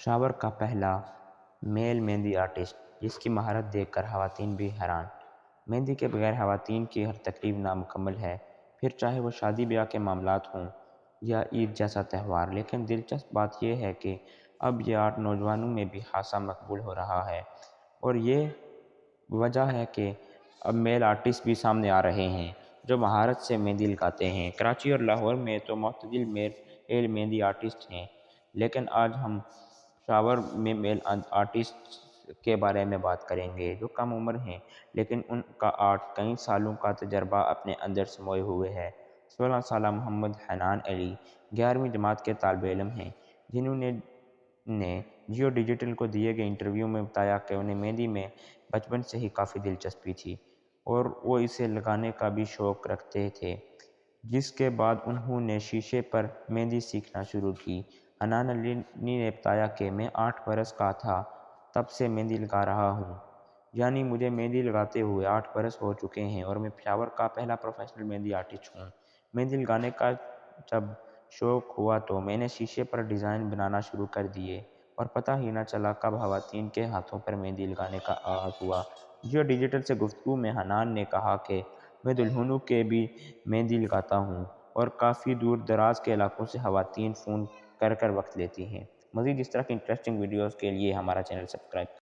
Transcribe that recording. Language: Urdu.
پشاور کا پہلا میل مہندی آرٹسٹ، جس کی مہارت دیکھ کر خواتین بھی حیران۔ مہندی کے بغیر خواتین کی ہر تقریب نامکمل ہے، پھر چاہے وہ شادی بیاہ کے معاملات ہوں یا عید جیسا تہوار۔ لیکن دلچسپ بات یہ ہے کہ اب یہ آرٹ نوجوانوں میں بھی خاصا مقبول ہو رہا ہے، اور یہ وجہ ہے کہ اب میل آرٹسٹ بھی سامنے آ رہے ہیں جو مہارت سے مہندی لگاتے ہیں۔ کراچی اور لاہور میں تو معتدل میل مہندی آرٹسٹ ہیں، لیکن آج ہم پشاور میں میل آرٹسٹ کے بارے میں بات کریں گے جو کم عمر ہیں، لیکن ان کا آرٹ کئی سالوں کا تجربہ اپنے اندر سموئے ہوئے ہے۔ 16 سالہ محمد حنان علی 11ویں جماعت کے طالب علم ہیں، جنہوں نے جیو ڈیجیٹل کو دیے گئے انٹرویو میں بتایا کہ انہیں مہندی میں بچپن سے ہی کافی دلچسپی تھی اور وہ اسے لگانے کا بھی شوق رکھتے تھے، جس کے بعد انہوں نے شیشے پر مہندی سیکھنا شروع کی۔ حنان علی نے بتایا کہ میں 8 برس کا تھا تب سے مہندی لگا رہا ہوں، یعنی مجھے مہندی لگاتے ہوئے 8 برس ہو چکے ہیں اور میں پشاور کا پہلا پروفیشنل مہندی آرٹسٹ ہوں۔ مہندی لگانے کا جب شوق ہوا تو میں نے شیشے پر ڈیزائن بنانا شروع کر دیے اور پتہ ہی نہ چلا کب خواتین کے ہاتھوں پر مہندی لگانے کا آغاز ہوا۔ جیو ڈیجیٹل سے گفتگو میں حنان نے کہا کہ میں دلہنوں کے بھی مہندی لگاتا ہوں اور کافی دور دراز کے علاقوں سے خواتین فون کر وقت لیتی ہیں۔ مزید اس طرح کی انٹرسٹنگ ویڈیوز کے لیے ہمارا چینل سبسکرائب